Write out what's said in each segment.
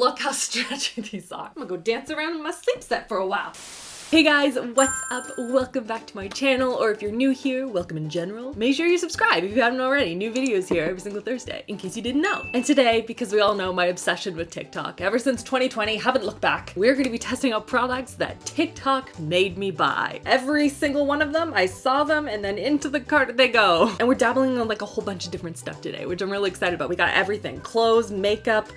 look how stretchy these are. I'm gonna go dance around in my sleep set for a while. Hey guys, what's up? Welcome back to my channel, or if you're new here, welcome in general. Make sure you subscribe if you haven't already. New videos here every single Thursday, in case you didn't know. And today, because we all know my obsession with TikTok, ever since 2020, haven't looked back, we're gonna be testing out products that TikTok made me buy. Every single one of them, I saw them and then into the cart they go. And we're dabbling on like a whole bunch of different stuff today, which I'm really excited about. We got everything, clothes, makeup,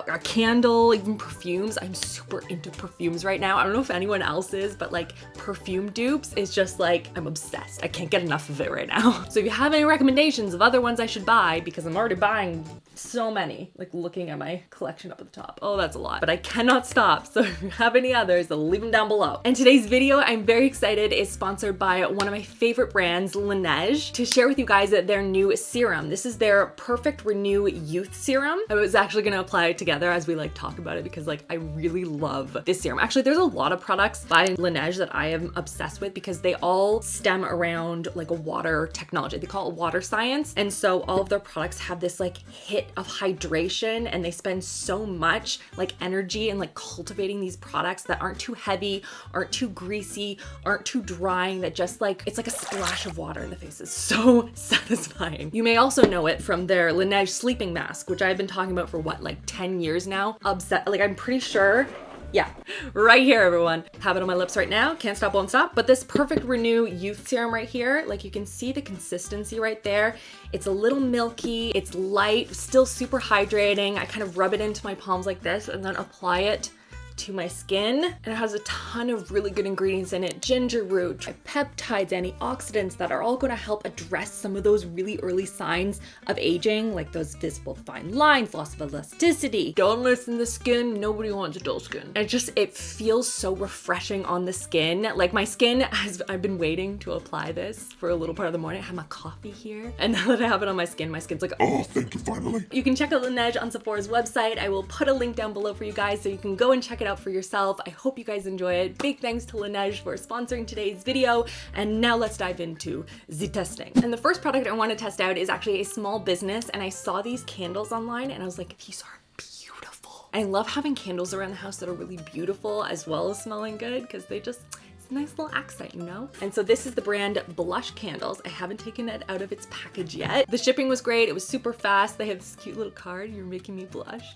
a candle, even perfumes. I'm super into perfumes right now. I don't know if anyone else is, but like perfume dupes is just like, I'm obsessed. I can't get enough of it right now. So if you have any recommendations of other ones I should buy, because I'm already buying so many, like looking at my collection up at the top. Oh, that's a lot, but I cannot stop. So if you have any others, I'll leave them down below. And today's video, I'm very excited, is sponsored by one of my favorite brands, Laneige, to share with you guys their new serum. This is their Perfect Renew Youth Serum. I was actually gonna apply it together as we like talk about it because like I really love this serum. Actually, there's a lot of products by Laneige that I am obsessed with because they all stem around like a water technology. They call it water science. And so all of their products have this like hit of hydration, and they spend so much like energy in like cultivating these products that aren't too heavy, aren't too greasy, aren't too drying, that just like, it's like a splash of water in the face. It's so satisfying. You may also know it from their Laneige sleeping mask, which I've been talking about for what, like 10 years now. Like I'm pretty sure, yeah, right here, everyone. Have it on my lips right now. Can't stop, won't stop. But this Perfect Renew Youth Serum right here, like you can see the consistency right there. It's a little milky, it's light, still super hydrating. I kind of rub it into my palms like this and then apply it to my skin, and it has a ton of really good ingredients in it. Ginger root, peptides, antioxidants that are all going to help address some of those really early signs of aging, like those visible fine lines, loss of elasticity, dullness in the skin. Nobody wants dull skin. And it feels so refreshing on the skin. Like my skin I've been waiting to apply this for a little part of the morning. I have my coffee here, and now that I have it on my skin's like, oh, thank you, finally. You can check out Laneige on Sephora's website. I will put a link down below for you guys so you can go and check it out for yourself. I hope you guys enjoy it. Big thanks to Laneige for sponsoring today's video. And now let's dive into the testing. And the first product I want to test out is actually a small business, and I saw these candles online and I was like, these are beautiful. I love having candles around the house that are really beautiful as well as smelling good, because they just, it's a nice little accent, you know? And so this is the brand Blush Candles. I haven't taken it out of its package yet. The shipping was great. It was super fast. They have this cute little card. You're making me blush.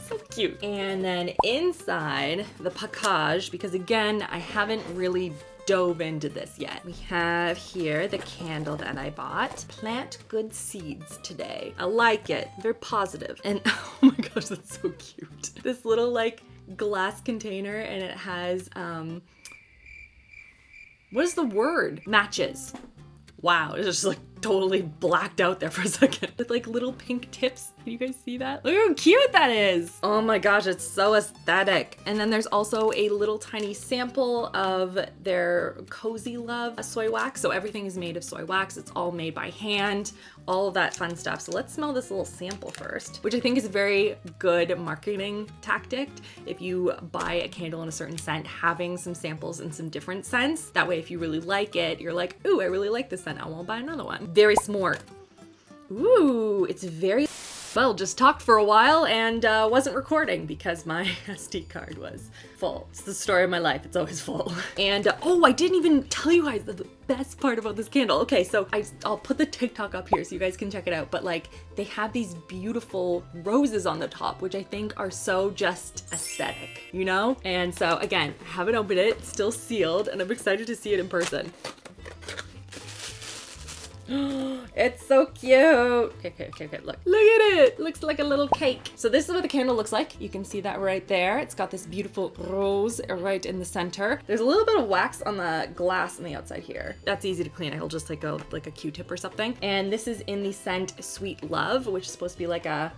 So cute. And then inside the package, because again, I haven't really dove into this yet, we have here the candle that I bought. Plant good seeds today. I like it. Very positive. And oh my gosh, that's so cute. This little like glass container, and it has what is the word? Matches. Wow, it's just like totally blacked out there for a second. With like little pink tips. Can you guys see that? Look how cute that is. Oh my gosh, it's so aesthetic. And then there's also a little tiny sample of their Cozy Love soy wax. So everything is made of soy wax. It's all made by hand, all of that fun stuff. So let's smell this little sample first, which I think is a very good marketing tactic. If you buy a candle in a certain scent, having some samples in some different scents. That way, if you really like it, you're like, ooh, I really like this scent. I won't buy another one. Very smart. Ooh, it's very, well, just talked for a while and wasn't recording because my SD card was full. It's the story of my life. It's always full. And oh, I didn't even tell you guys the best part about this candle. Okay, so I'll put the TikTok up here so you guys can check it out. But like, they have these beautiful roses on the top, which I think are so just aesthetic, you know? And so again, I haven't opened it, it's still sealed, and I'm excited to see it in person. It's so cute. Okay, look at it. Looks like a little cake. So this is what the candle looks like. You can see that right there. It's got this beautiful rose right in the center. There's a little bit of wax on the glass on the outside here. That's easy to clean. I'll just like go like a Q-tip or something. And this is in the scent Sweet Love, which is supposed to be like a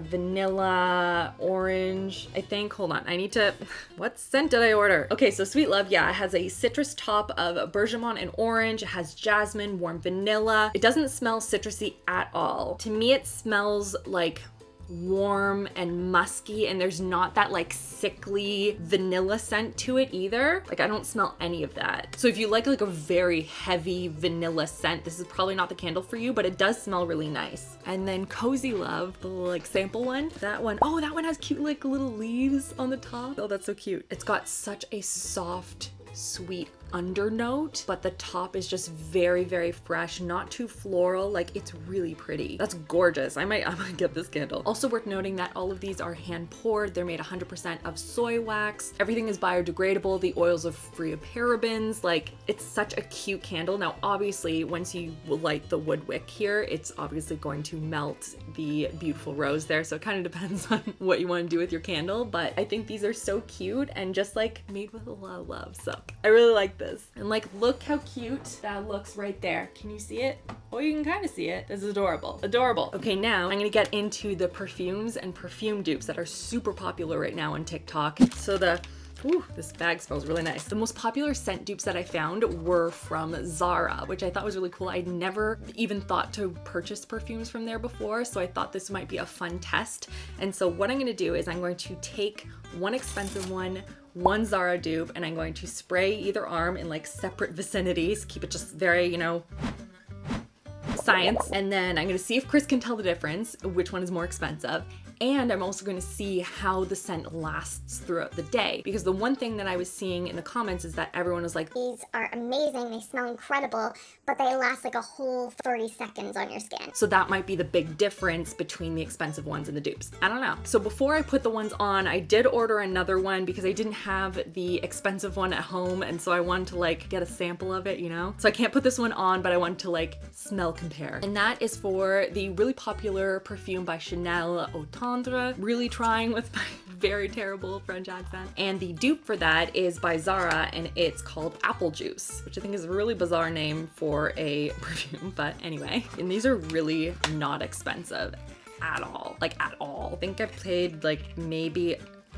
vanilla orange, I think. Hold on, I need to, what scent did I order? Okay, so Sweet Love, yeah, it has a citrus top of bergamot and orange. It has jasmine, warm vanilla. It doesn't smell citrusy at all. To me, it smells like warm and musky, and there's not that like sickly vanilla scent to it either. Like I don't smell any of that. So if you like a very heavy vanilla scent, this is probably not the candle for you, but it does smell really nice. And then Cozy Love, the like sample one, that one, oh, that one has cute like little leaves on the top. Oh, that's so cute. It's got such a soft, sweet undernote, but the top is just very, very fresh, not too floral. Like it's really pretty. That's gorgeous. I might get this candle. Also worth noting that all of these are hand poured. They're made 100% of soy wax. Everything is biodegradable. The oils are free of parabens. Like it's such a cute candle. Now, obviously, once you light the wood wick here, it's obviously going to melt the beautiful rose there. So it kind of depends on what you want to do with your candle, but I think these are so cute and just like made with a lot of love. So I really like this. And like, look how cute that looks right there. Can you see it? Oh, you can kind of see it. This is adorable. Adorable. Okay, now I'm gonna get into the perfumes and perfume dupes that are super popular right now on TikTok. So ooh, this bag smells really nice. The most popular scent dupes that I found were from Zara, which I thought was really cool. I'd never even thought to purchase perfumes from there before, so I thought this might be a fun test. And so what I'm gonna do is I'm going to take one expensive one Zara dupe, and I'm going to spray either arm in like separate vicinities. Keep it just very, you know, science. And then I'm gonna see if Chris can tell the difference, which one is more expensive. And I'm also going to see how the scent lasts throughout the day. Because the one thing that I was seeing in the comments is that everyone was like, these are amazing, they smell incredible, but they last like a whole 30 seconds on your skin. So that might be the big difference between the expensive ones and the dupes. I don't know. So before I put the ones on, I did order another one because I didn't have the expensive one at home. And so I wanted to like get a sample of it, you know? So I can't put this one on, but I wanted to like smell compare. And that is for the really popular perfume by Chanel, Tendre. Really trying with my very terrible French accent. And the dupe for that is by Zara, and it's called Apple Juice, which I think is a really bizarre name for a perfume, but anyway. And these are really not expensive at all, like at all. I think I paid like maybe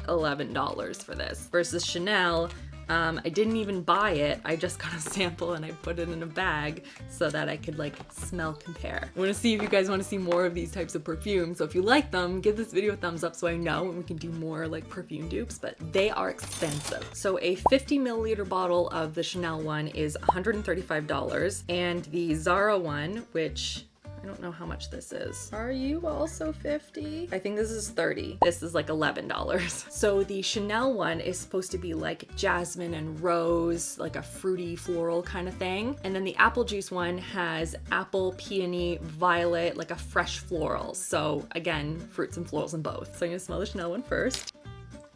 $11 for this versus Chanel. I didn't even buy it. I just got a sample and I put it in a bag so that I could like smell compare. I want to see if you guys want to see more of these types of perfumes. So if you like them, give this video a thumbs up so I know, and we can do more like perfume dupes, but they are expensive. So a 50 milliliter bottle of the Chanel one is $135, and the Zara one, which I don't know how much this is. Are you also 50? I think this is 30. This is like $11. So the Chanel one is supposed to be like jasmine and rose, like a fruity floral kind of thing. And then the Apple Juice one has apple, peony, violet, like a fresh floral. So again, fruits and florals in both. So I'm gonna smell the Chanel one first.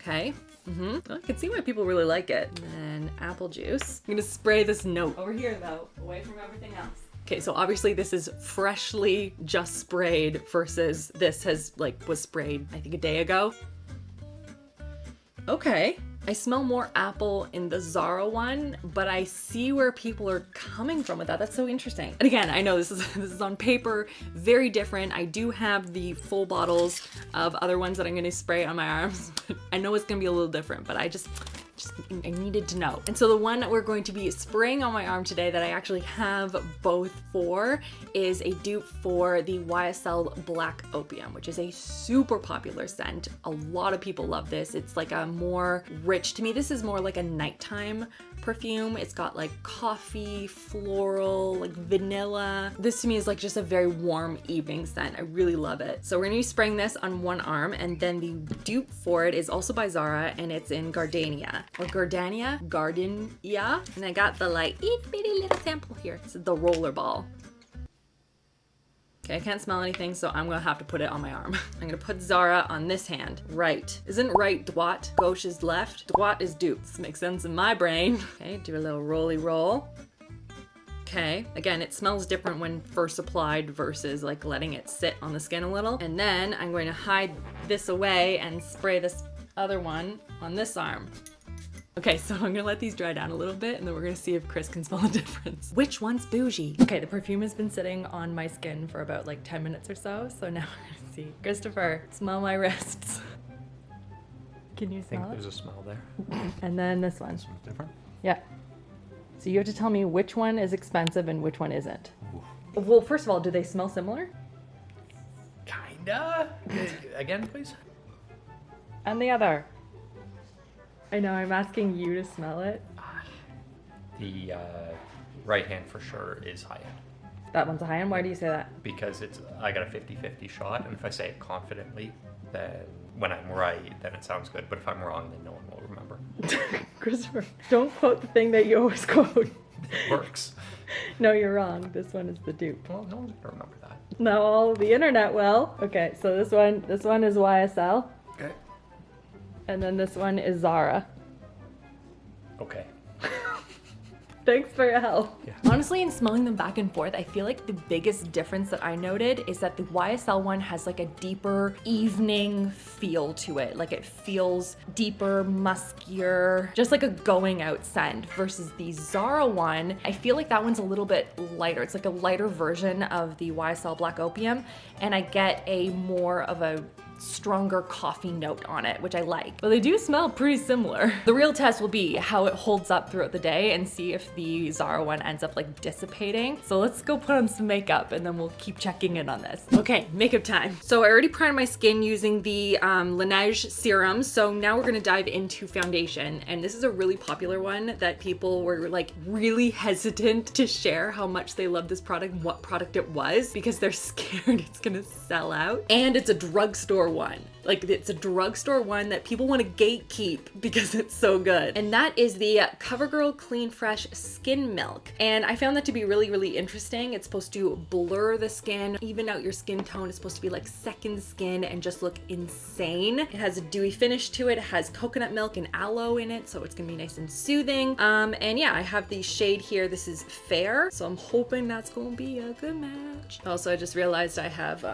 Okay. Well, I can see why people really like it. And then Apple Juice. I'm gonna spray this note over here though, away from everything else. Okay, so obviously this is freshly just sprayed versus this was sprayed, I think, a day ago. Okay, I smell more apple in the Zara one, but I see where people are coming from with that. That's so interesting. And again, I know this is on paper, very different. I do have the full bottles of other ones that I'm gonna spray on my arms. I know it's gonna be a little different, but I needed to know. And so the one that we're going to be spraying on my arm today that I actually have both for is a dupe for the YSL Black Opium, which is a super popular scent. A lot of people love this. It's like a more rich, to me, this is more like a nighttime perfume. It's got like coffee, floral, like vanilla. This to me is like just a very warm evening scent. I really love it. So we're gonna be spraying this on one arm, and then the dupe for it is also by Zara, and it's in Gardenia. Or Gardenia? And I got the like itty bitty little sample here. It's the roller ball. Okay, I can't smell anything, so I'm gonna have to put it on my arm. I'm gonna put Zara on this hand. Right. Isn't right droite? Gauche is left. Droite is dupe. This makes sense in my brain. Okay, do a little rolly roll. Okay, again, it smells different when first applied versus like letting it sit on the skin a little. And then I'm going to hide this away and spray this other one on this arm. Okay, so I'm gonna let these dry down a little bit, and then we're gonna see if Chris can smell the difference. Which one's bougie? Okay, the perfume has been sitting on my skin for about like 10 minutes or so, so now we're gonna see. Christopher, smell my wrists. Can you smell it? I think there's a smell there. And then this one. This one's different? Yeah. So you have to tell me which one is expensive and which one isn't. Oof. Well, first of all, do they smell similar? Kind Again, please. And the other. I know, I'm asking you to smell it. The right hand for sure is high end. That one's a high end? Why do you say that? Because I got a 50-50 shot, and if I say it confidently, then when I'm right, then it sounds good. But if I'm wrong, then no one will remember. Christopher, don't quote the thing that you always quote. It works. No, you're wrong. This one is the dupe. Well, no one's gonna remember that. No, all the internet will. Okay, so this one is YSL. Okay. And then this one is Zara. Okay. Thanks for your help. Yeah. Honestly, in smelling them back and forth, I feel like the biggest difference that I noted is that the YSL one has like a deeper evening feel to it. Like it feels deeper, muskier, just like a going out scent, versus the Zara one, I feel like that one's a little bit lighter. It's like a lighter version of the YSL Black Opium, and I get a more of a stronger coffee note on it, which I like. But they do smell pretty similar. The real test will be how it holds up throughout the day and see if the Zara one ends up like dissipating. So let's go put on some makeup and then we'll keep checking in on this. Okay, makeup time. So I already primed my skin using the Laneige serum. So now we're gonna dive into foundation. And this is a really popular one that people were like really hesitant to share how much they love this product and what product it was, because they're scared it's gonna sell out. And it's a drugstore one. Like it's a drugstore one that people want to gatekeep because it's so good. And that is the CoverGirl Clean Fresh Skin Milk. And I found that to be really, really interesting. It's supposed to blur the skin, even out your skin tone. It's supposed to be like second skin and just look insane. It has a dewy finish to it. It has coconut milk and aloe in it, so it's gonna be nice and soothing. And yeah, I have the shade here. This is Fair, so I'm hoping that's gonna be a good match. Also, I just realized I have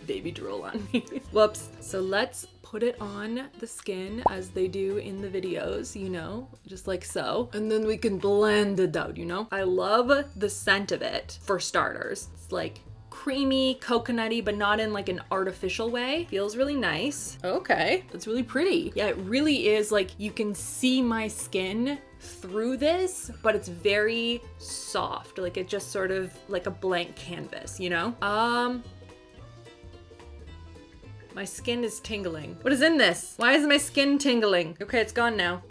baby drool on me. Whoops. So let's put it on the skin as they do in the videos, you know, just like so. And then we can blend it out, you know? I love the scent of it, for starters. It's like creamy, coconutty, but not in like an artificial way. Feels really nice. Okay, it's really pretty. Yeah, it really is like you can see my skin through this, but it's very soft. Like it just sort of like a blank canvas, you know? My skin is tingling. What is in this? Why is my skin tingling? Okay, it's gone now.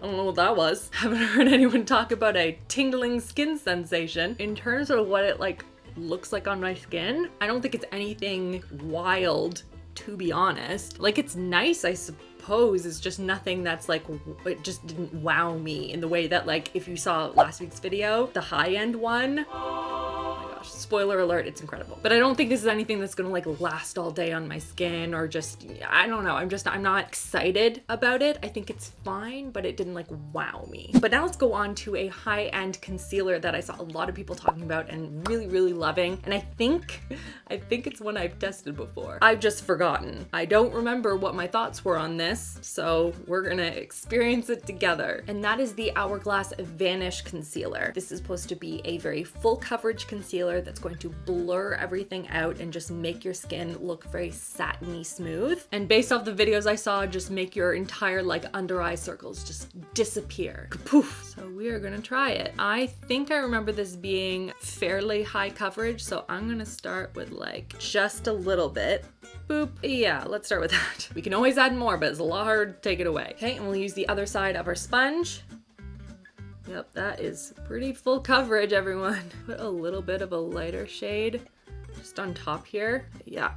I don't know what that was. Haven't heard anyone talk about a tingling skin sensation. In terms of what it like looks like on my skin, I don't think it's anything wild, to be honest. Like it's nice, I suppose. It's just nothing that's like, it just didn't wow me in the way that like if you saw last week's video, the high-end one. Spoiler alert, it's incredible. But I don't think this is anything that's gonna like last all day on my skin, or just, I don't know, I'm not excited about it. I think it's fine, but it didn't like wow me. But now let's go on to a high-end concealer that I saw a lot of people talking about and really, really loving. And I think it's one I've tested before. I've just forgotten. I don't remember what my thoughts were on this, so we're gonna experience it together. And that is the Hourglass Vanish Concealer. This is supposed to be a very full coverage concealer that's going to blur everything out and just make your skin look very satiny smooth. And based off the videos I saw, just make your entire like under eye circles just disappear. Kapoof. So we are gonna try it. I think I remember this being fairly high coverage, so I'm gonna start with like just a little bit. Boop. Yeah, let's start with that. We can always add more, but it's a lot harder to take it away. Okay, and we'll use the other side of our sponge. Yep, that is pretty full coverage, everyone. Put a little bit of a lighter shade just on top here. Yeah.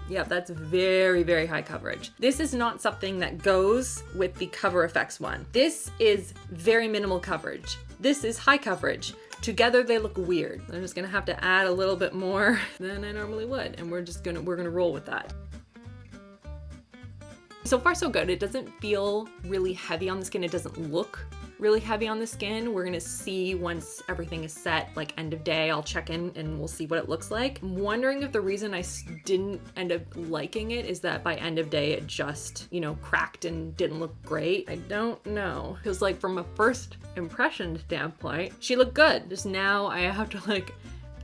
Yeah, that's very, very high coverage. This is not something that goes with the Cover FX one. This is very minimal coverage. This is high coverage. Together they look weird. I'm just gonna have to add a little bit more than I normally would, and we're gonna roll with that. So far so good. It doesn't feel really heavy on the skin. It doesn't look really heavy on the skin. We're gonna see once everything is set, like end of day, I'll check in and we'll see what it looks like. I'm wondering if the reason I didn't end up liking it is that by end of day it just, you know, cracked and didn't look great. I don't know. Because like from a first impression standpoint, she looked good. Just now I have to like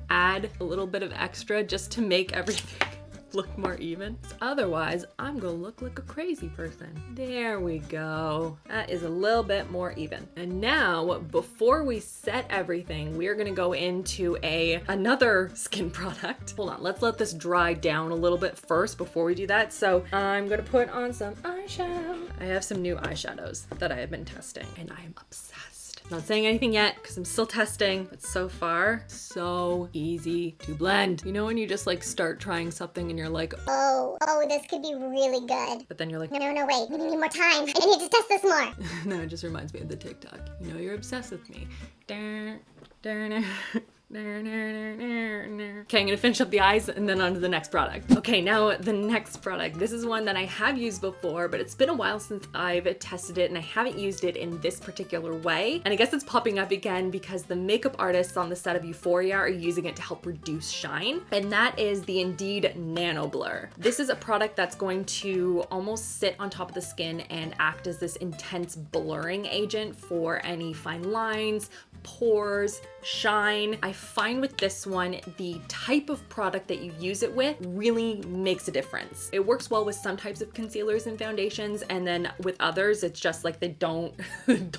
add a little bit of extra just to make everything look more even. Otherwise, I'm gonna look like a crazy person. There we go. That is a little bit more even. And now, before we set everything, we are gonna go into another skin product. Hold on, let's let this dry down a little bit first before we do that. So I'm gonna put on some eyeshadow. I have some new eyeshadows that I have been testing, and I am obsessed. Not saying anything yet because I'm still testing, but so far, so easy to blend. You know when you just like start trying something and you're like, Oh, this could be really good. but then you're like, No, wait, we need more time. I need to test this more. no, it just reminds me of the TikTok. You know, you're obsessed with me. Okay, I'm gonna finish up the eyes and then on to the next product. Okay, now the next product. This is one that I have used before, but it's been a while since I've tested it and I haven't used it in this particular way. And I guess it's popping up again because the makeup artists on the set of Euphoria are using it to help reduce shine. And that is the Indeed Nanoblur. This is a product that's going to almost sit on top of the skin and act as this intense blurring agent for any fine lines, pores, shine. I find with this one, the type of product that you use it with really makes a difference. It works well with some types of concealers and foundations, and then with others, it's just like they don't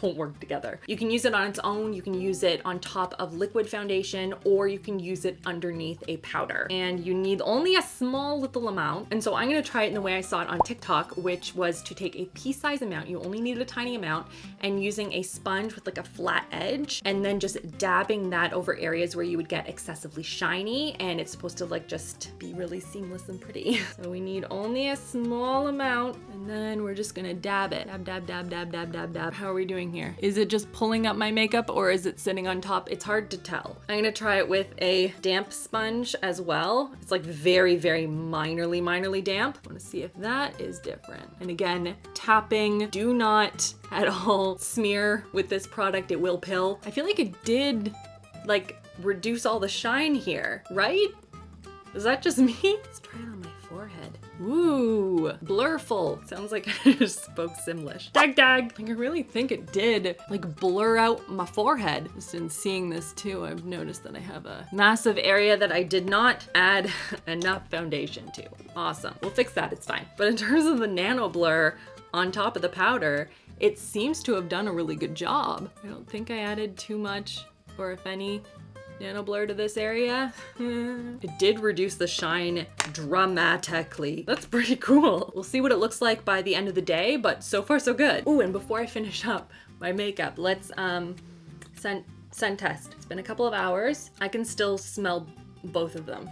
work together. You can use it on its own, you can use it on top of liquid foundation, or you can use it underneath a powder. And you need only a small little amount. And so I'm gonna try it in the way I saw it on TikTok, which was to take a pea-sized amount, you only needed a tiny amount, and using a sponge with like a flat edge, and then just dabbing that over areas where you would get excessively shiny, and it's supposed to like just be really seamless and pretty. So we need only a small amount, and then we're just gonna dab it. Dab, dab, dab, dab, dab, dab, dab. How are we doing here? Is it just pulling up my makeup or is it sitting on top? It's hard to tell. I'm gonna try it with a damp sponge as well. It's like very, very minorly damp. I wanna see if that is different. And again, tapping, do not at all smear with this product, it will pill. I feel like it did like reduce all the shine here, right? Is that just me? Let's try it on my forehead. Ooh, blurful. Sounds like I just spoke Simlish. Dag. Like I really think it did like blur out my forehead. Just in seeing this too, I've noticed that I have a massive area that I did not add enough foundation to. Awesome, we'll fix that, it's fine. But in terms of the Nanoblur on top of the powder, it seems to have done a really good job. I don't think I added too much, or if any, Nanoblur to this area. It did reduce the shine dramatically. That's pretty cool. We'll see what it looks like by the end of the day, but so far so good. Ooh, and before I finish up my makeup, let's scent test. It's been a couple of hours. I can still smell both of them.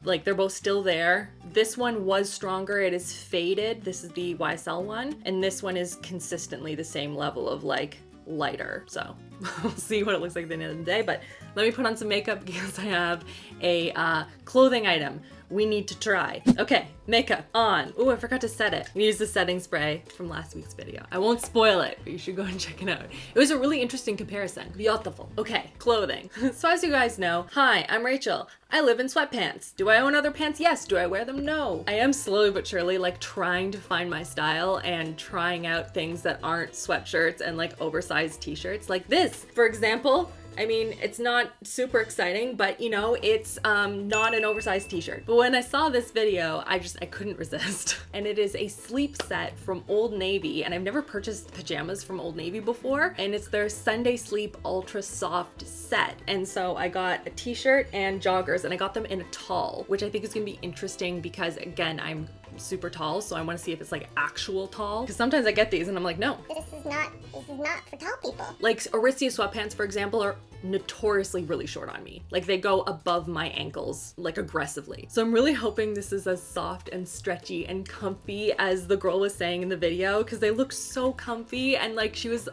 Like they're both still there. This one was stronger, it is faded. This is the YSL one. And this one is consistently the same level of like lighter. So we'll see what it looks like at the end of the day, but let me put on some makeup because I have a clothing item we need to try. Okay, makeup on. Ooh, I forgot to set it. We used the setting spray from last week's video. I won't spoil it, but you should go and check it out. It was a really interesting comparison. Beautiful. Okay, clothing. So as you guys know, hi, I'm Rachel. I live in sweatpants. Do I own other pants? Yes. Do I wear them? No. I am slowly but surely like trying to find my style and trying out things that aren't sweatshirts and like oversized t-shirts like this. For example, I mean, it's not super exciting, but you know, it's not an oversized t-shirt. But when I saw this video, I couldn't resist. And it is a sleep set from Old Navy, and I've never purchased pajamas from Old Navy before, and it's their Sunday Sleep Ultra Soft set. And so I got a t-shirt and joggers, and I got them in a tall, which I think is gonna be interesting because again, I'm super tall, so I want to see if it's like actual tall, because sometimes I get these and I'm like, no, This is not for tall people. like Aritzia sweatpants, for example, are notoriously really short on me. Like they go above my ankles, like aggressively. So I'm really hoping this is as soft and stretchy and comfy as the girl was saying in the video, because they look so comfy, and like she was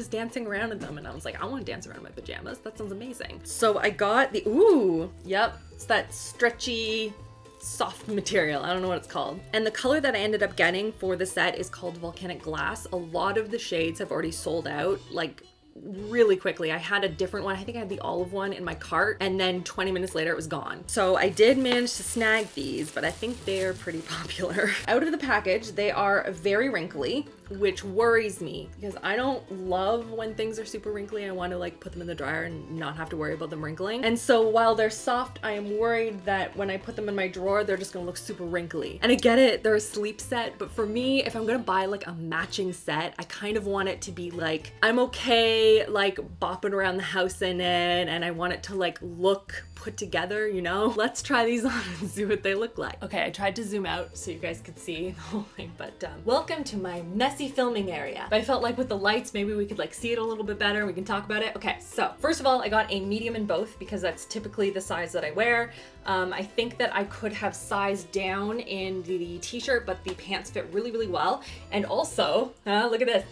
dancing around in them, and I was like, I want to dance around in my pajamas. That sounds amazing. So I got the, ooh, yep, it's that stretchy, soft material. I don't know what it's called. And the color that I ended up getting for the set is called Volcanic Glass. A lot of the shades have already sold out, like really quickly. I had a different one. I think I had the olive one in my cart, and then 20 minutes later it was gone. So I did manage to snag these, but I think they're pretty popular. Out of the package, they are very wrinkly, which worries me because I don't love when things are super wrinkly. I want to like put them in the dryer and not have to worry about them wrinkling. And so while they're soft, I am worried that when I put them in my drawer, they're just gonna look super wrinkly. And I get it, they're a sleep set, but for me, if I'm gonna buy like a matching set, I kind of want it to be like, I'm okay like bopping around the house in it, and I want it to like look put together, you know? Let's try these on and see what they look like. Okay, I tried to zoom out so you guys could see the whole thing, but welcome to my messy filming area. But I felt like with the lights, maybe we could like see it a little bit better and we can talk about it. Okay, so first of all, I got a medium in both because that's typically the size that I wear. I think that I could have sized down in the t-shirt, but the pants fit really, really well. And also, look at this,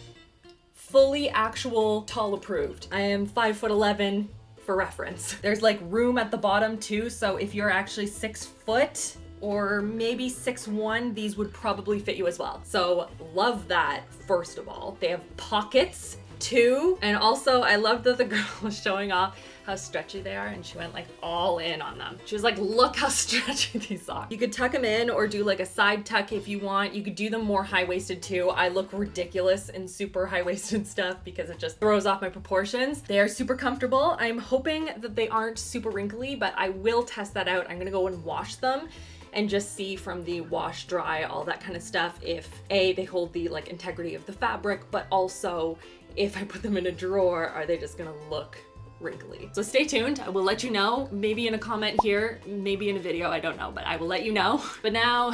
fully actual tall approved. I am 5'11", for reference. There's like room at the bottom too, so if you're actually 6 foot or maybe 6'1", these would probably fit you as well. So love that, first of all. They have pockets too, and also I love that the girl was showing off how stretchy they are, and she went like all in on them. She was like, look how stretchy these are. You could tuck them in or do like a side tuck if you want. You could do them more high-waisted too. I look ridiculous in super high-waisted stuff because it just throws off my proportions. They are super comfortable. I'm hoping that they aren't super wrinkly, but I will test that out. I'm gonna go and wash them and just see from the wash, dry, all that kind of stuff if A, they hold the like integrity of the fabric, but also if I put them in a drawer, are they just gonna look wrinkly? So stay tuned. I will let you know, maybe in a comment here, maybe in a video, I don't know, but I will let you know. But now,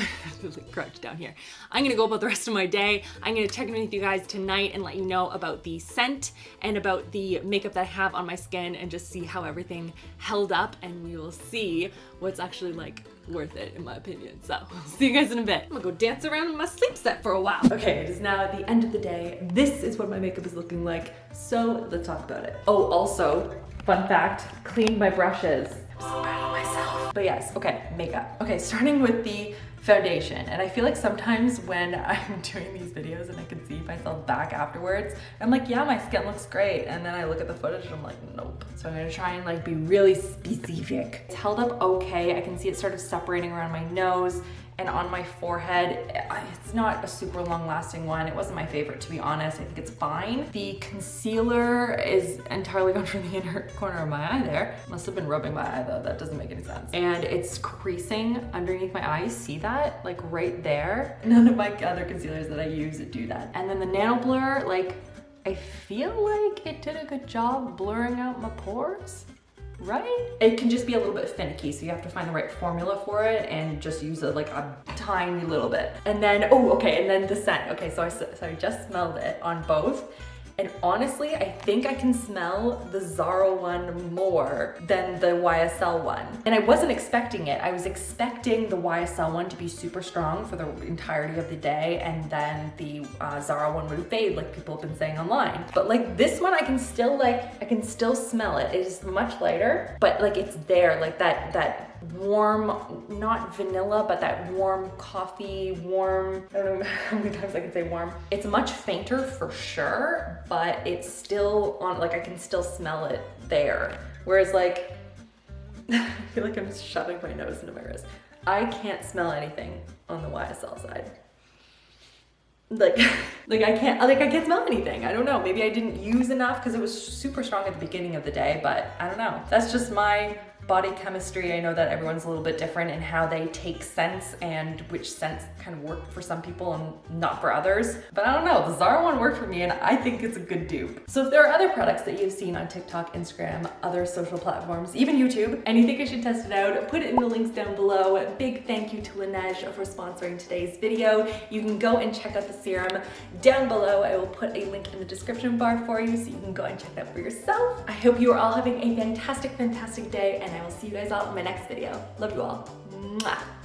crouch down here. I'm gonna go about the rest of my day. I'm gonna check in with you guys tonight and let you know about the scent and about the makeup that I have on my skin and just see how everything held up, and we will see what's actually like worth it in my opinion. So see you guys in a bit. I'm gonna go dance around in my sleep set for a while. Okay, it is now at the end of the day. This is what my makeup is looking like. So let's talk about it. Oh, also, fun fact, cleaned my brushes. I'm so proud of myself. But yes, okay, makeup. Okay, starting with the foundation. And I feel like sometimes when I'm doing these videos and I can see myself back afterwards, I'm like, yeah, my skin looks great. And then I look at the footage and I'm like, nope. So I'm gonna try and like be really specific. It's held up okay. I can see it sort of separating around my nose and on my forehead. It's not a super long lasting one. It wasn't my favorite, to be honest. I think it's fine. The concealer is entirely gone from the inner corner of my eye there. Must have been rubbing my eye though. That doesn't make any sense. And it's creasing underneath my eye. You see that? Like right there. None of my other concealers that I use do that. And then the Nanoblur, like, I feel like it did a good job blurring out my pores. Right? It can just be a little bit finicky, so you have to find the right formula for it and just use it like a tiny little bit. And then, oh, okay, and then the scent. Okay, so I just smelled it on both. And honestly, I think I can smell the Zara one more than the YSL one. And I wasn't expecting it. I was expecting the YSL one to be super strong for the entirety of the day, and then the Zara one would fade like people have been saying online. But like this one, I can still smell it. It is much lighter, but like it's there, like that warm, not vanilla, but that warm coffee, warm, I don't know how many times I can say warm. It's much fainter for sure, but it's still on, like I can still smell it there. Whereas like, I feel like I'm just shoving my nose into my wrist. I can't smell anything on the YSL side. Like I can't smell anything. I don't know, maybe I didn't use enough because it was super strong at the beginning of the day, but I don't know. That's just my body chemistry. I know that everyone's a little bit different in how they take scents and which scents kind of work for some people and not for others. But I don't know, the Zara one worked for me and I think it's a good dupe. So if there are other products that you've seen on TikTok, Instagram, other social platforms, even YouTube, and you think I should test it out, put it in the links down below. Big thank you to Laneige for sponsoring today's video. You can go and check out the serum down below. I will put a link in the description bar for you so you can go and check that out for yourself. I hope you are all having a fantastic, fantastic day, and I will see you guys all in my next video. Love you all. Mwah.